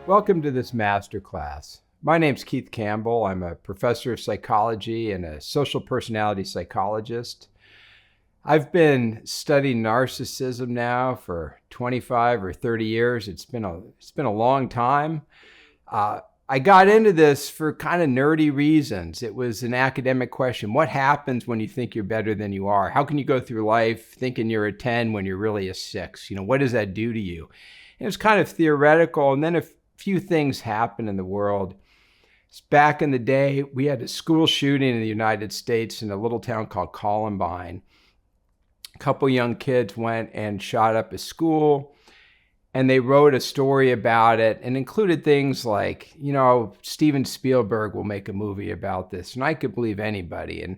Welcome to this masterclass. My name's Keith Campbell. I'm a professor of psychology and a social personality psychologist. I've been studying narcissism now for 25 or 30 years. It's been a long time. I got into this for kind of nerdy reasons. It was an academic question. What happens when you think you're better than you are? How can you go through life thinking you're a 10 when you're really a 6? What does that do to you? And it was kind of theoretical. And then a few things happened in the world. Back in the day, we had a school shooting in the United States in a little town called Columbine. A couple young kids went and shot up a school, and they wrote a story about it and included things like, Steven Spielberg will make a movie about this, and I could believe anybody. And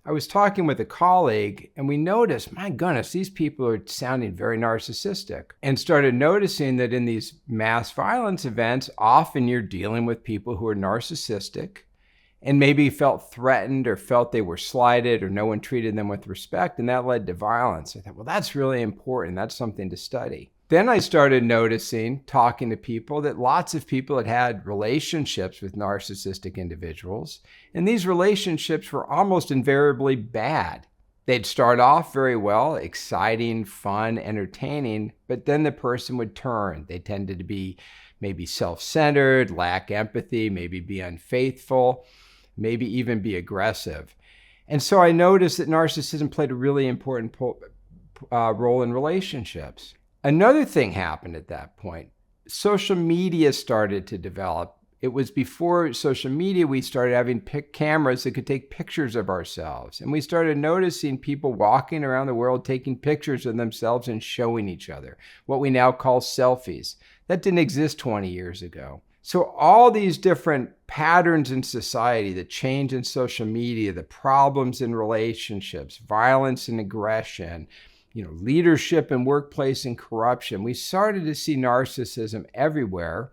I was talking with a colleague, and we noticed, my goodness, these people are sounding very narcissistic, and started noticing that in these mass violence events, often you're dealing with people who are narcissistic and maybe felt threatened or felt they were slighted or no one treated them with respect, and that led to violence. I thought, well, that's really important. That's something to study. Then I started noticing, talking to people, that lots of people had relationships with narcissistic individuals, and these relationships were almost invariably bad. They'd start off very well, exciting, fun, entertaining, but then the person would turn. They tended to be maybe self-centered, lack empathy, maybe be unfaithful, maybe even be aggressive. And so I noticed that narcissism played a really important role in relationships. Another thing happened at that point. Social media started to develop. It was before social media, we started having cameras that could take pictures of ourselves. And we started noticing people walking around the world taking pictures of themselves and showing each other, what we now call selfies. That didn't exist 20 years ago. So all these different patterns in society, the change in social media, the problems in relationships, violence and aggression, leadership and workplace and corruption. We started to see narcissism everywhere.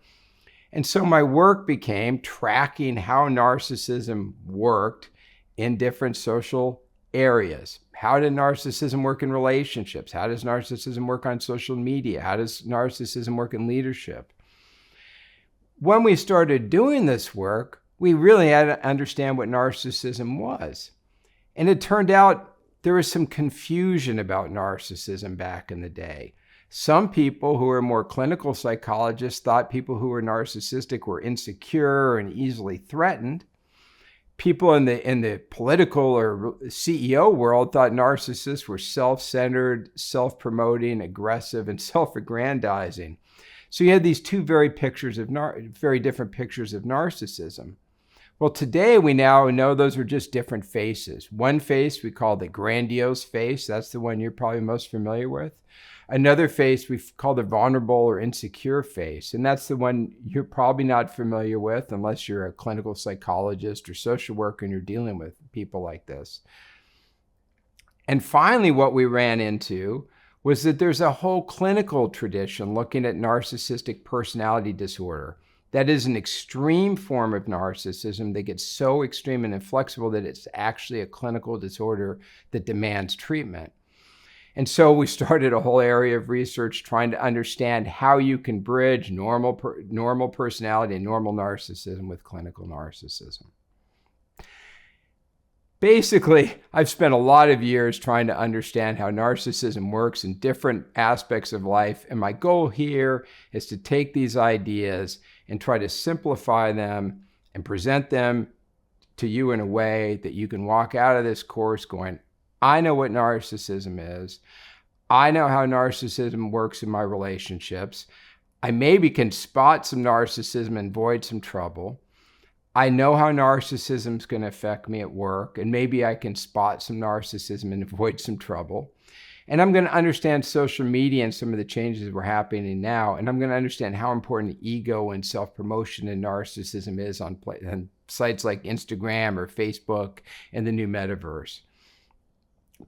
And so my work became tracking how narcissism worked in different social areas. How did narcissism work in relationships? How does narcissism work on social media? How does narcissism work in leadership? When we started doing this work, we really had to understand what narcissism was. And it turned out there was some confusion about narcissism back in the day. Some people who were more clinical psychologists thought people who were narcissistic were insecure and easily threatened. People in the political or CEO world thought narcissists were self-centered, self-promoting, aggressive, and self-aggrandizing. So you had these two very different pictures of narcissism. Well, today we now know those are just different faces. One face we call the grandiose face. That's the one you're probably most familiar with. Another face we call the vulnerable or insecure face. And that's the one you're probably not familiar with unless you're a clinical psychologist or social worker and you're dealing with people like this. And finally, what we ran into was that there's a whole clinical tradition looking at narcissistic personality disorder. That is an extreme form of narcissism that gets so extreme and inflexible that it's actually a clinical disorder that demands treatment. And so we started a whole area of research trying to understand how you can bridge normal personality and normal narcissism with clinical narcissism. Basically, I've spent a lot of years trying to understand how narcissism works in different aspects of life. And my goal here is to take these ideas and try to simplify them and present them to you in a way that you can walk out of this course going, I know what narcissism is. I know how narcissism works in my relationships. I maybe can spot some narcissism and avoid some trouble. I know how narcissism is going to affect me at work, and maybe I can spot some narcissism and avoid some trouble. And I'm going to understand social media and some of the changes that are happening now, and I'm going to understand how important ego and self-promotion and narcissism is on sites like Instagram or Facebook and the new metaverse.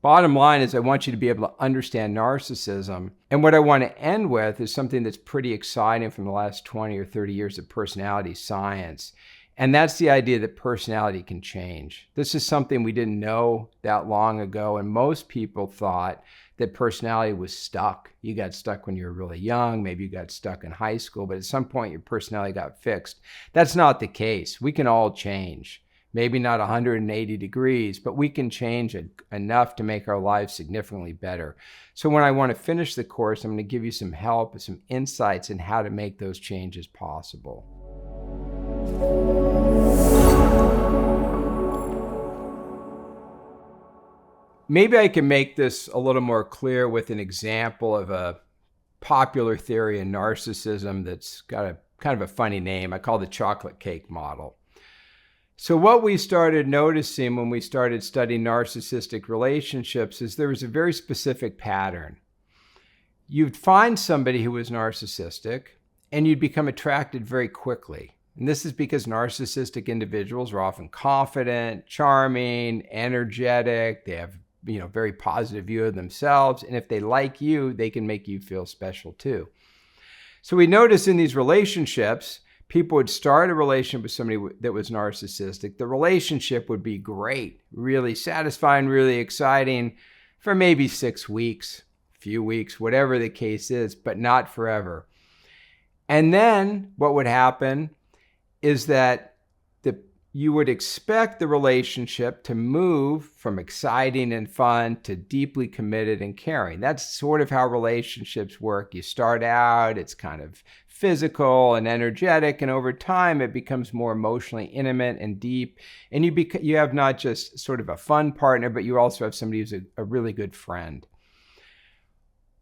Bottom line is I want you to be able to understand narcissism. And what I want to end with is something that's pretty exciting from the last 20 or 30 years of personality science. And that's the idea that personality can change. This is something we didn't know that long ago, and most people thought that personality was stuck. You got stuck when you were really young. Maybe you got stuck in high school, but at some point your personality got fixed. That's not the case. We can all change. Maybe not 180 degrees, but we can change enough to make our lives significantly better. So when I want to finish the course, I'm going to give you some help and some insights in how to make those changes possible. Maybe I can make this a little more clear with an example of a popular theory in narcissism that's got a kind of a funny name. I call the chocolate cake model. So what we started noticing when we started studying narcissistic relationships is there was a very specific pattern. You'd find somebody who was narcissistic and you'd become attracted very quickly. And this is because narcissistic individuals are often confident, charming, energetic. They have very positive view of themselves. And if they like you, they can make you feel special too. So we noticed in these relationships, people would start a relationship with somebody that was narcissistic. The relationship would be great, really satisfying, really exciting for maybe 6 weeks, a few weeks, whatever the case is, but not forever. And then what would happen is that you would expect the relationship to move from exciting and fun to deeply committed and caring. That's sort of how relationships work. You start out, it's kind of physical and energetic, and over time it becomes more emotionally intimate and deep. And you have not just sort of a fun partner, but you also have somebody who's a really good friend.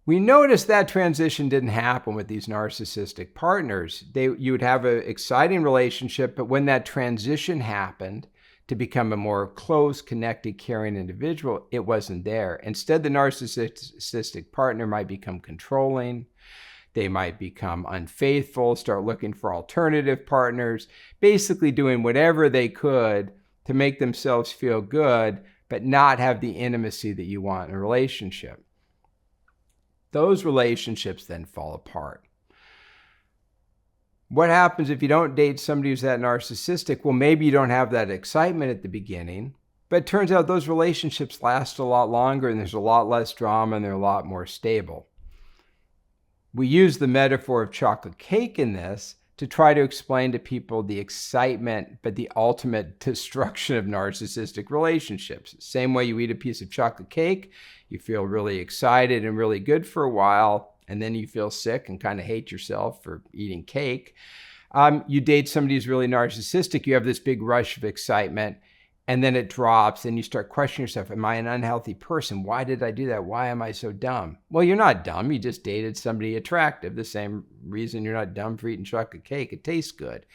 We noticed that transition didn't happen with these narcissistic partners. You would have an exciting relationship, but when that transition happened to become a more close, connected, caring individual, it wasn't there. Instead, the narcissistic partner might become controlling. They might become unfaithful, start looking for alternative partners, basically doing whatever they could to make themselves feel good, but not have the intimacy that you want in a relationship. Those relationships then fall apart. What happens if you don't date somebody who's that narcissistic? Well, maybe you don't have that excitement at the beginning, but it turns out those relationships last a lot longer and there's a lot less drama and they're a lot more stable. We use the metaphor of chocolate cake in this to try to explain to people the excitement, but the ultimate destruction of narcissistic relationships. Same way you eat a piece of chocolate cake, you feel really excited and really good for a while, and then you feel sick and kind of hate yourself for eating cake. You date somebody who's really narcissistic, you have this big rush of excitement, and then it drops, and you start questioning yourself, am I an unhealthy person? Why did I do that? Why am I so dumb? Well, you're not dumb. You just dated somebody attractive. The same reason you're not dumb for eating chocolate cake. It tastes good.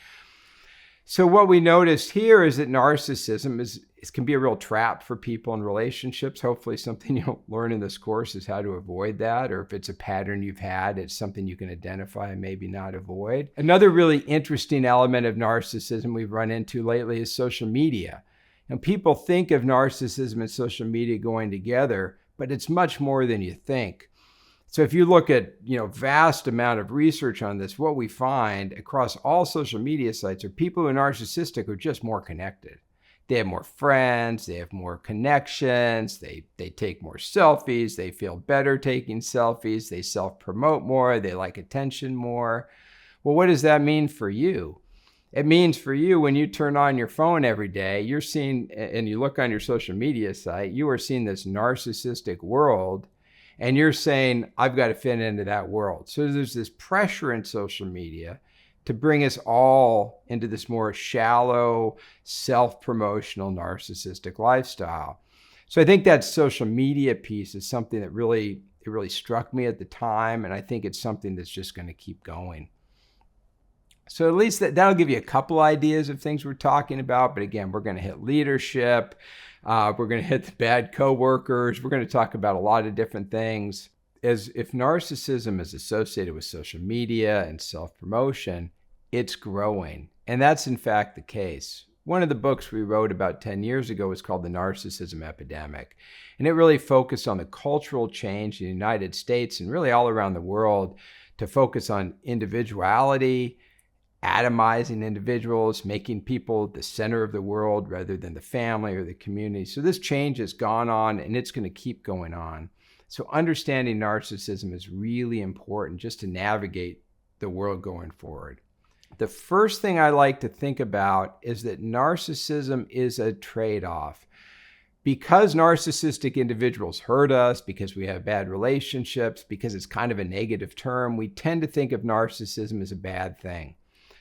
So what we noticed here is that narcissism can be a real trap for people in relationships. Hopefully something you'll learn in this course is how to avoid that, or if it's a pattern you've had, it's something you can identify and maybe not avoid. Another really interesting element of narcissism we've run into lately is social media. And people think of narcissism and social media going together, but it's much more than you think. So if you look at, vast amount of research on this, what we find across all social media sites are people who are narcissistic are just more connected. They have more friends, they have more connections, they take more selfies, they feel better taking selfies, they self-promote more, they like attention more. Well, what does that mean for you? It means for you, when you turn on your phone every day, you're seeing, and you look on your social media site, you are seeing this narcissistic world, and you're saying, I've got to fit into that world. So there's this pressure in social media to bring us all into this more shallow, self-promotional, narcissistic lifestyle. So I think that social media piece is something that really struck me at the time, and I think it's something that's just going to keep going. So at least that'll give you a couple ideas of things we're talking about. But again, we're going to hit leadership. We're going to hit the bad coworkers. We're going to talk about a lot of different things. As if narcissism is associated with social media and self-promotion, it's growing. And that's in fact the case. One of the books we wrote about 10 years ago was called The Narcissism Epidemic. And it really focused on the cultural change in the United States and really all around the world to focus on individuality, atomizing individuals, making people the center of the world rather than the family or the community. So this change has gone on and it's going to keep going on. So understanding narcissism is really important just to navigate the world going forward. The first thing I like to think about is that narcissism is a trade-off. Because narcissistic individuals hurt us, because we have bad relationships, because it's kind of a negative term, we tend to think of narcissism as a bad thing.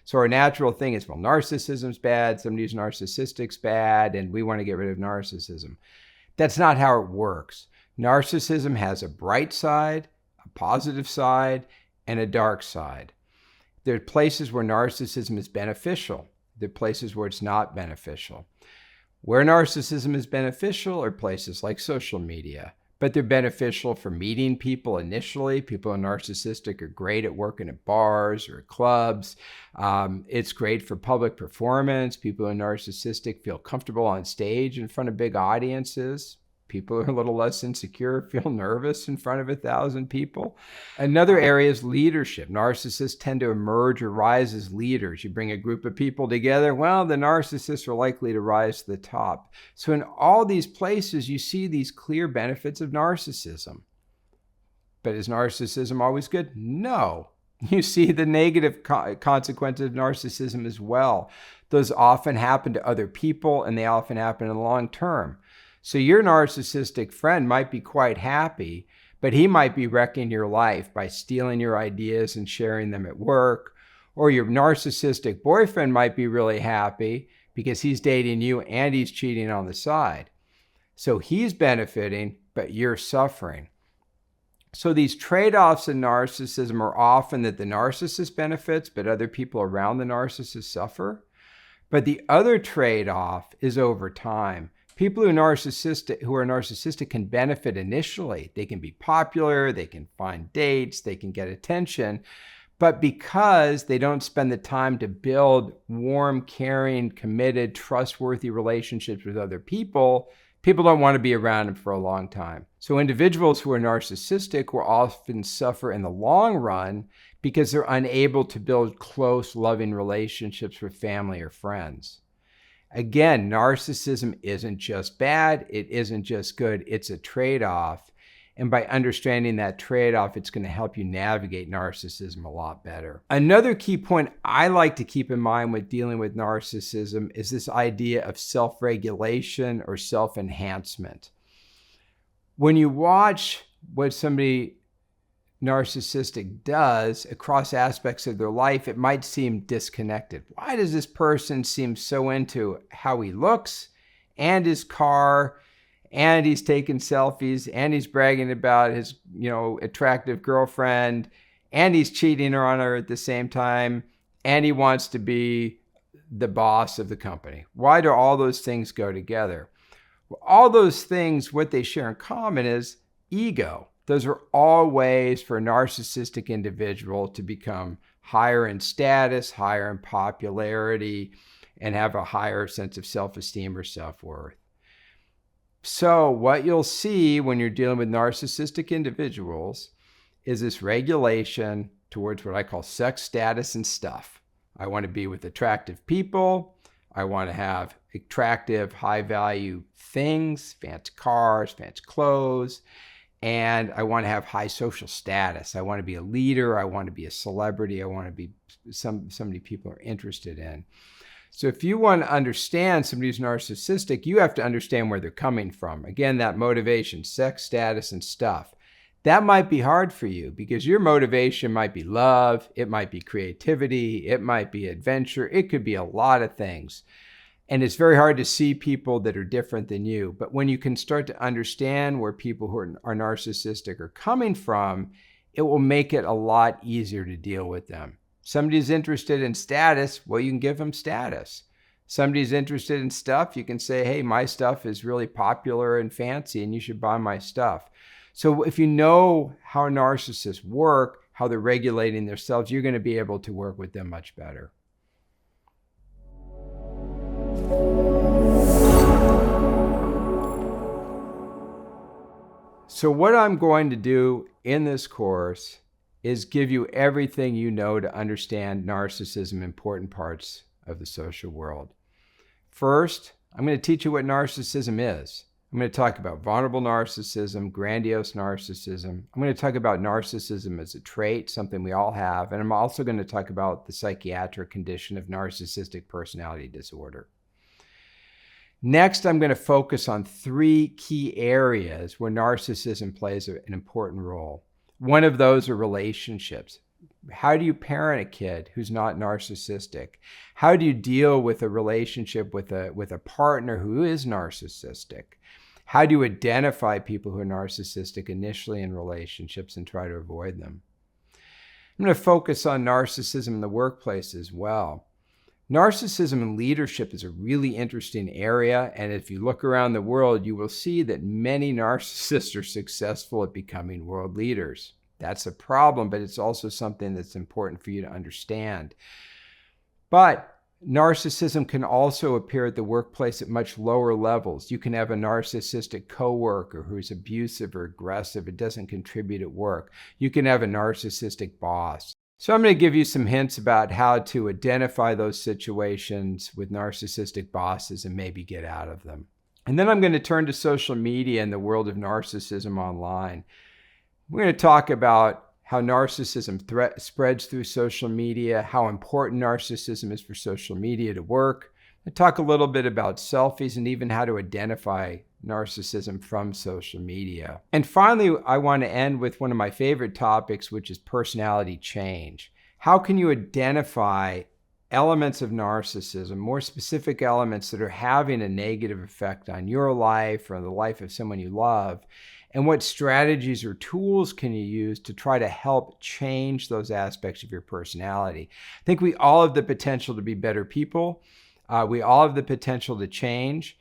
So our natural thing is, well, narcissism's bad, somebody who's narcissistic's bad, and we want to get rid of narcissism. That's not how it works. Narcissism has a bright side, a positive side, and a dark side. There are places where narcissism is beneficial. There are places where it's not beneficial. Where narcissism is beneficial are places like social media, but they're beneficial for meeting people initially. People who are narcissistic are great at working at bars or clubs. It's great for public performance. People who are narcissistic feel comfortable on stage in front of big audiences. People who are a little less insecure feel nervous in front of 1,000 people. Another area is leadership. Narcissists tend to emerge or rise as leaders. You bring a group of people together, well, the narcissists are likely to rise to the top. So in all these places, you see these clear benefits of narcissism. But is narcissism always good? No. You see the negative consequences of narcissism as well. Those often happen to other people, and they often happen in the long term. So your narcissistic friend might be quite happy, but he might be wrecking your life by stealing your ideas and sharing them at work. Or your narcissistic boyfriend might be really happy because he's dating you and he's cheating on the side. So he's benefiting, but you're suffering. So these trade-offs in narcissism are often that the narcissist benefits, but other people around the narcissist suffer. But the other trade-off is over time. People who are narcissistic can benefit initially. They can be popular, they can find dates, they can get attention. But because they don't spend the time to build warm, caring, committed, trustworthy relationships with other people, people don't want to be around them for a long time. So individuals who are narcissistic will often suffer in the long run because they're unable to build close, loving relationships with family or friends. Again, narcissism isn't just bad, it isn't just good, it's a trade-off. And by understanding that trade-off, it's going to help you navigate narcissism a lot better. Another key point I like to keep in mind with dealing with narcissism is this idea of self-regulation or self-enhancement. When you watch what somebody narcissistic does across aspects of their life, it might seem disconnected. Why does this person seem so into how he looks and his car, and he's taking selfies, and he's bragging about his, attractive girlfriend, and he's cheating on her at the same time, and he wants to be the boss of the company? Why do all those things go together? Well, all those things, what they share in common is ego. Those are all ways for a narcissistic individual to become higher in status, higher in popularity, and have a higher sense of self-esteem or self-worth. So what you'll see when you're dealing with narcissistic individuals is this regulation towards what I call sex, status, and stuff. I want to be with attractive people. I want to have attractive, high-value things, fancy cars, fancy clothes. And I want to have high social status. I want to be a leader. I want to be a celebrity. I want to be somebody people are interested in. So if you want to understand somebody who's narcissistic, you have to understand where they're coming from. Again, that motivation, sex, status, and stuff. That might be hard for you because your motivation might be love. It might be creativity. It might be adventure. It could be a lot of things. And it's very hard to see people that are different than you. But when you can start to understand where people who are narcissistic are coming from, it will make it a lot easier to deal with them. Somebody's interested in status, well, you can give them status. Somebody's interested in stuff, you can say, hey, my stuff is really popular and fancy and you should buy my stuff. So if you know how narcissists work, how they're regulating themselves, you're going to be able to work with them much better. So what I'm going to do in this course is give you everything you know to understand narcissism, important parts of the social world. First, I'm going to teach you what narcissism is. I'm going to talk about vulnerable narcissism, grandiose narcissism. I'm going to talk about narcissism as a trait, something we all have. And I'm also going to talk about the psychiatric condition of narcissistic personality disorder. Next, I'm going to focus on 3 key areas where narcissism plays an important role. One of those are relationships. How do you parent a kid who's not narcissistic? How do you deal with a relationship with a partner who is narcissistic? How do you identify people who are narcissistic initially in relationships and try to avoid them? I'm going to focus on narcissism in the workplace as well. Narcissism in leadership is a really interesting area, and if you look around the world, you will see that many narcissists are successful at becoming world leaders. That's a problem, but it's also something that's important for you to understand. But narcissism can also appear at the workplace at much lower levels. You can have a narcissistic coworker who's abusive or aggressive. It doesn't contribute at work. You can have a narcissistic boss. So I'm going to give you some hints about how to identify those situations with narcissistic bosses and maybe get out of them. And then I'm going to turn to social media and the world of narcissism online. We're going to talk about how narcissism spreads through social media, how important narcissism is for social media to work. I'll talk a little bit about selfies and even how to identify narcissism from social media. And finally, I want to end with one of my favorite topics, which is personality change. How can you identify elements of narcissism, more specific elements that are having a negative effect on your life or the life of someone you love? And what strategies or tools can you use to try to help change those aspects of your personality? I think we all have the potential to be better people. We all have the potential to change.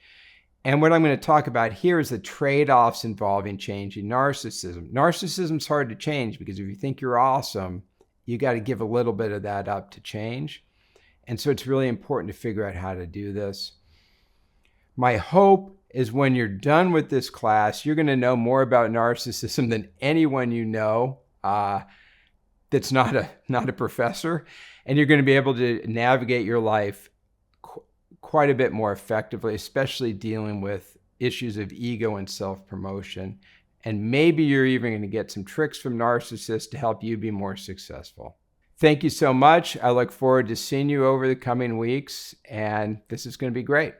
And what I'm going to talk about here is the trade-offs involving changing narcissism. Narcissism's hard to change because if you think you're awesome, you got to give a little bit of that up to change. And so it's really important to figure out how to do this. My hope is when you're done with this class, you're going to know more about narcissism than anyone you know that's not a professor. And you're going to be able to navigate your life quite a bit more effectively, especially dealing with issues of ego and self-promotion. And maybe you're even going to get some tricks from narcissists to help you be more successful. Thank you so much. I look forward to seeing you over the coming weeks, and this is going to be great.